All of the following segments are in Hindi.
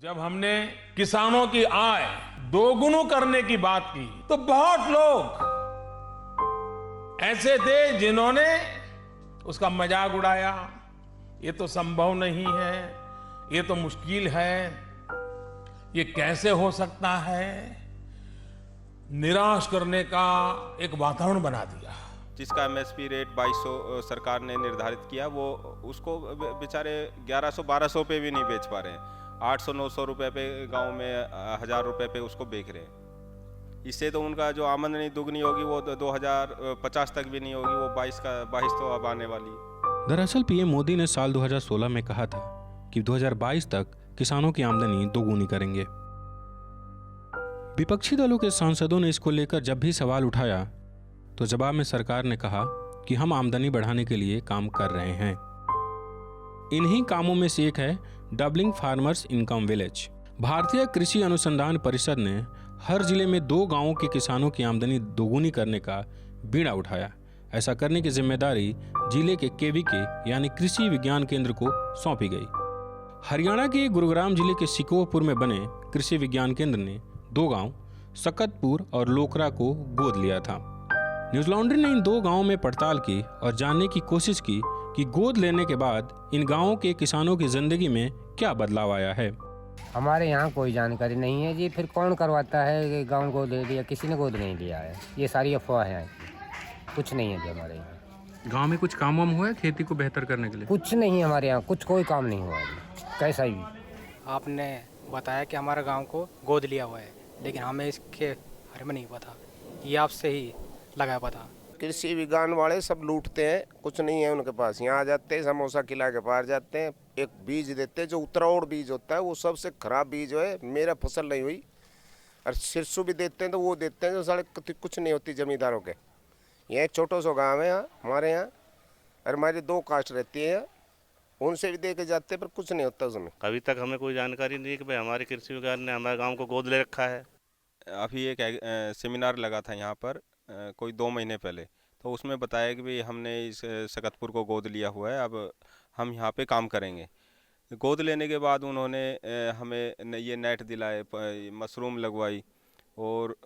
जब हमने किसानों की आय दोगुनी करने की बात की तो बहुत लोग ऐसे थे जिन्होंने उसका मजाक उड़ाया। ये तो संभव नहीं है, ये तो मुश्किल है, ये कैसे हो सकता है। निराश करने का एक वातावरण बना दिया। जिसका एमएसपी रेट 2200 सरकार ने निर्धारित किया, वो उसको बेचारे 1100-1200 पे भी नहीं बेच पा रहे हैं। 800-900 रुपये पे गांव में 1000 रुपये पे उसको बेच रहे हैं। इससे तो उनका जो आमदनी दुगनी होगी वो 2050 तक भी नहीं होगी, वो 22 तो अब आने वाली। दरअसल पीएम मोदी ने साल 2016 में कहा था कि 2022 तक किसानों की आमदनी दोगुनी करेंगे। विपक्षी दलों के सांसदों ने इसको लेकर जब भी सवाल उठाया तो जवाब में सरकार ने कहा कि हम आमदनी बढ़ाने के लिए काम कर रहे हैं। इन्हीं कामों में से एक है डबलिंग फार्मर्स इनकम विलेज। भारतीय कृषि अनुसंधान परिषद ने हर जिले में 2 गांवों के किसानों की आमदनी दोगुनी करने का बीड़ा उठाया। ऐसा करने की जिम्मेदारी जिले के केवीके यानी कृषि विज्ञान केंद्र को सौंपी गई। हरियाणा के गुरुग्राम जिले के सिकोहपुर में बने कृषि विज्ञान केंद्र ने 2 गांव सकतपुर और लोकरा को गोद लिया था। न्यूज लॉन्ड्री ने इन 2 गांवों में पड़ताल की और जानने की कोशिश की कि गोद लेने के बाद इन गांवों के किसानों की जिंदगी में क्या बदलाव आया है। हमारे यहाँ कोई जानकारी नहीं है जी। फिर कौन करवाता है कि गाँव गोद ले लिया? किसी ने गोद नहीं लिया है। ये सारी अफवाह है, कुछ नहीं है जी हमारे यहाँ। गांव में कुछ काम वाम हुआ है खेती को बेहतर करने के लिए? कुछ नहीं है हमारे यहाँ, कोई काम नहीं हुआ जी, कैसा ही। आपने बताया कि हमारा गांव को गोद लिया हुआ है, लेकिन हमें इसके बारे में नहीं पता। ये आपसे ही लगा पता। कृषि विज्ञान वाले सब लूटते हैं, कुछ नहीं है उनके पास। यहाँ आ जाते हैं, समोसा खिला के बाहर जाते हैं, एक बीज देते हैं जो उतरावड़ बीज होता है, वो सबसे खराब बीज है। मेरा फसल नहीं हुई। और सिरसू भी देते हैं तो वो देते हैं जो साढ़े कुछ नहीं होती जमींदारों के। यह छोटा सा गाँव है यहाँ हमारे यहाँ, और हमारी 2 कास्ट रहती है, उनसे भी दे के जाते हैं पर कुछ नहीं होता उसमें। अभी तक हमें कोई जानकारी नहीं है कि भाई हमारे कृषि विज्ञान ने हमारे गांव को गोद ले रखा है। अभी एक सेमिनार लगा था यहाँ पर कोई 2 महीने पहले, तो उसमें बताया कि भाई हमने इस सकतपुर को गोद लिया हुआ है, अब हम यहाँ पे काम करेंगे। गोद लेने के बाद उन्होंने हमें ये नेट दिलाए, मशरूम लगवाई, और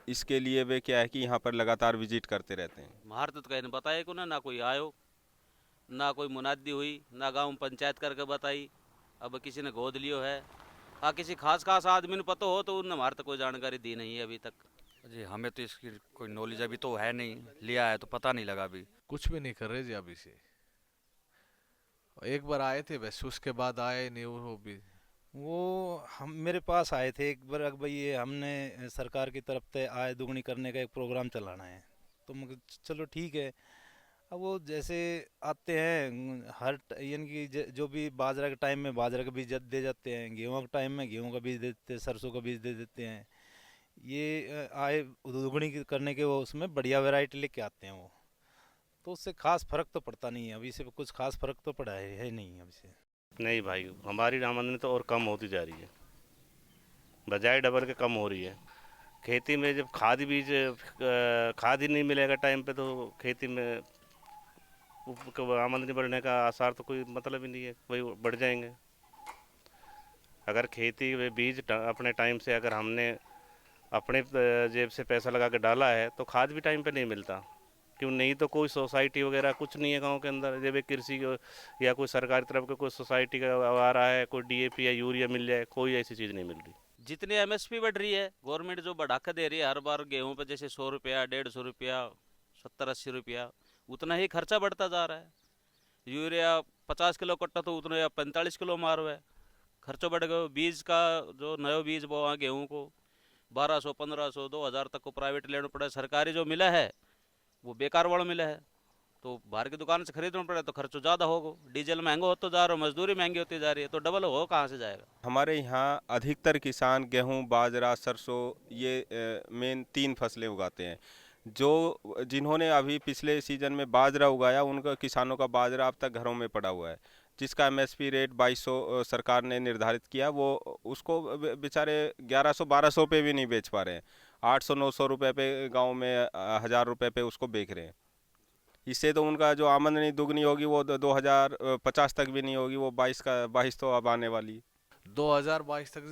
इसके लिए वे क्या है कि यहाँ पर लगातार विजिट करते रहते हैं। मार तो कहने बताया को ना कोई आयो, ना कोई मुनादी हुई, ना गांव में पंचायत करके बताई। अब किसी ने गोद लियो है। हाँ, किसी खास आदमी ने पता हो तो उन्होंने हमारे तक कोई जानकारी दी नहीं है अभी तक जी। हमें तो इसकी कोई नॉलेज अभी तो है नहीं, लिया है तो पता नहीं लगा अभी। कुछ भी नहीं कर रहे जी अभी से। एक बार आए थे बस, उसके बाद आए नहीं। वो हम मेरे पास आए थे एक बार, भाई ये हमने सरकार की तरफ से आय दुगनी करने का एक प्रोग्राम चलाना है, तो मुझे चलो ठीक है। अब वो जैसे आते हैं हर यानी कि जो भी बाजरा के टाइम में बाजरा का बीज दे जाते हैं, गेहूँ के टाइम में गेहूँ का बीज दे देते हैं, सरसों का बीज दे देते हैं। ये आय दुगनी करने के वो उसमें बढ़िया वैरायटी लेके आते हैं वो, तो उससे खास फर्क तो पड़ता नहीं है। अभी से कुछ खास फर्क तो पड़ा है नहीं अभी से। नहीं भाई, हमारी आमदनी तो और कम होती जा रही है, बजाय डबल के कम हो रही है। खेती में जब खाद ही नहीं मिलेगा टाइम पे, तो खेती में आमदनी बढ़ने का आसार तो कोई मतलब ही नहीं है, वही बढ़ जाएंगे। अगर खेती में बीज अपने टाइम से अगर हमने अपने जेब से पैसा लगा के डाला है तो खाद भी टाइम पे नहीं मिलता। क्यों नहीं? तो कोई सोसाइटी वगैरह कुछ नहीं है गांव के अंदर, जब एक कृषि या कोई सरकारी तरफ का कोई सोसाइटी का आ रहा है, कोई डीएपी या यूरिया मिल जाए, कोई ऐसी चीज़ नहीं मिल रही। जितनी एमएसपी बढ़ रही है, गवर्नमेंट जो बढ़ाकर दे रही है हर बार गेहूं पे, जैसे 100 रुपया, 150 रुपया, 70-80 रुपया, उतना ही खर्चा बढ़ता जा रहा है। यूरिया 50 किलो कट्टा तो उतना या 45 किलो मारो है, खर्चा बढ़ गया। बीज का जो नया बीज बोआ गेहूँ को 1200, 1500, 2000 तक को प्राइवेट लेना पड़ा। सरकारी जो मिला है वो बेकार वाला मिला है, तो बाहर की दुकान से खरीदना पड़े तो खर्च ज़्यादा होगा। डीजल महंगा होता जा रहा है, मजदूरी महंगी होती जा रही है, तो डबल हो कहाँ से जाएगा। हमारे यहाँ अधिकतर किसान गेहूँ, बाजरा, सरसों, ये मेन 3 फसलें उगाते हैं। जिन्होंने अभी पिछले सीजन में बाजरा उगाया, उनका किसानों का बाजरा अब तक घरों में पड़ा हुआ है। जिसका एमएसपी रेट 2200 सरकार ने निर्धारित किया, वो उसको बेचारे 1100-1200 पे भी नहीं बेच पा रहे हैं। 800-900 रुपये पे गांव में 1000 रुपये पे उसको बेच रहे हैं। इससे तो उनका जो आमदनी दुगनी होगी वो 2050 तक भी नहीं होगी, वो 22 तो अब आने वाली। 2022 तक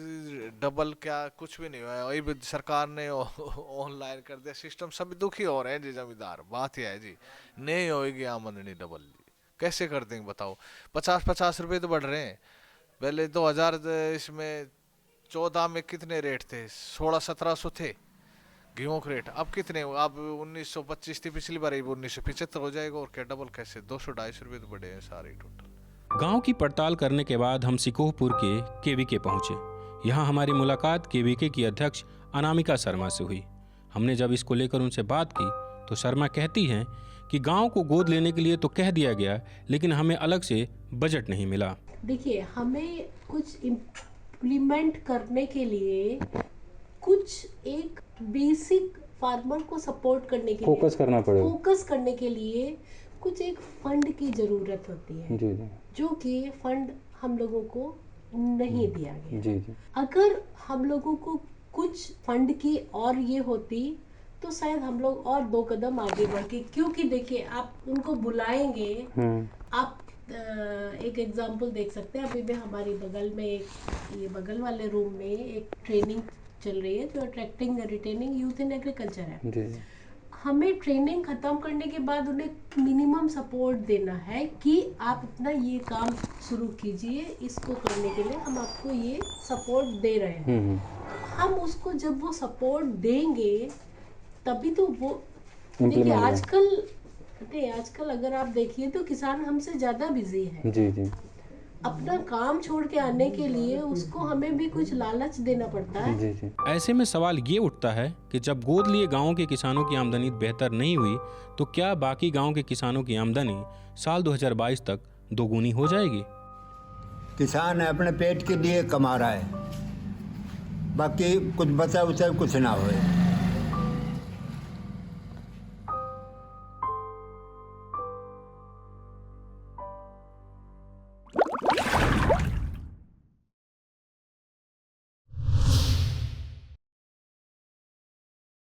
डबल क्या कुछ भी नहीं हुआ है। वही भी सरकार ने ऑनलाइन कर दिया सिस्टम, सभी दुखी हो रहे हैं जी जमींदार। बात यह है जी, नहीं होगी आमदनी डबल जी, कैसे कर देंगे बताओ। 50-50 रुपए तो बढ़ रहे हैं। पहले 2000 इसमें 14 में कितने रेट थे, 1600-1700 थे गेहूं के रेट। अब कितने, अब 1925 थी पिछली बार, 1975 हो जाएगा। और क्या डबल कैसे, 200-250 रुपए तो बढ़े हैं सारे टोटल। गांव की पड़ताल करने के बाद हम सिकोहपुर के केवीके पहुंचे। यहां हमारी मुलाकात केवीके की अध्यक्ष अनामिका शर्मा से हुई। हमने जब इसको लेकर उनसे बात की तो शर्मा कहती हैं कि गांव को गोद लेने के लिए तो कह दिया गया, लेकिन हमें अलग से बजट नहीं मिला। देखिए, हमें कुछ इम्प्लीमेंट करने के लिए कुछ एक बेसिक फार्मर को सपोर्ट करने के लिए फोकस करने के लिए कुछ एक फंड की ज़रूरत होती है जी। जो कि फंड हम लोगों को नहीं दिया गया जी। अगर हम लोगों को कुछ फंड की और ये होती तो शायद हम लोग और 2 कदम आगे बढ़ के, क्योंकि देखिए आप उनको बुलाएंगे, आप एक एग्जांपल देख सकते हैं। अभी भी हमारी बगल में ये बगल वाले रूम में एक ट्रेनिंग चल रही है जो attracting retaining youth in agriculture है जी। हमें ट्रेनिंग खत्म करने के बाद उन्हें मिनिमम सपोर्ट देना है कि आप अपना ये काम शुरू कीजिए, इसको करने के लिए हम आपको ये सपोर्ट दे रहे हैं। हम उसको जब वो सपोर्ट देंगे तभी तो वो, देखिए आजकल अगर आप देखिए तो किसान हमसे ज़्यादा बिजी है जी। अपना काम छोड़ के आने के लिए उसको हमें भी कुछ लालच देना पड़ता है जी। ऐसे में सवाल ये उठता है कि जब गोद लिए गांवों के किसानों की आमदनी बेहतर नहीं हुई तो क्या बाकी गांव के किसानों की आमदनी साल 2022 तक दोगुनी हो जाएगी? किसान अपने पेट के लिए कमा रहा है, बाकी कुछ बचा उचा कुछ ना होए।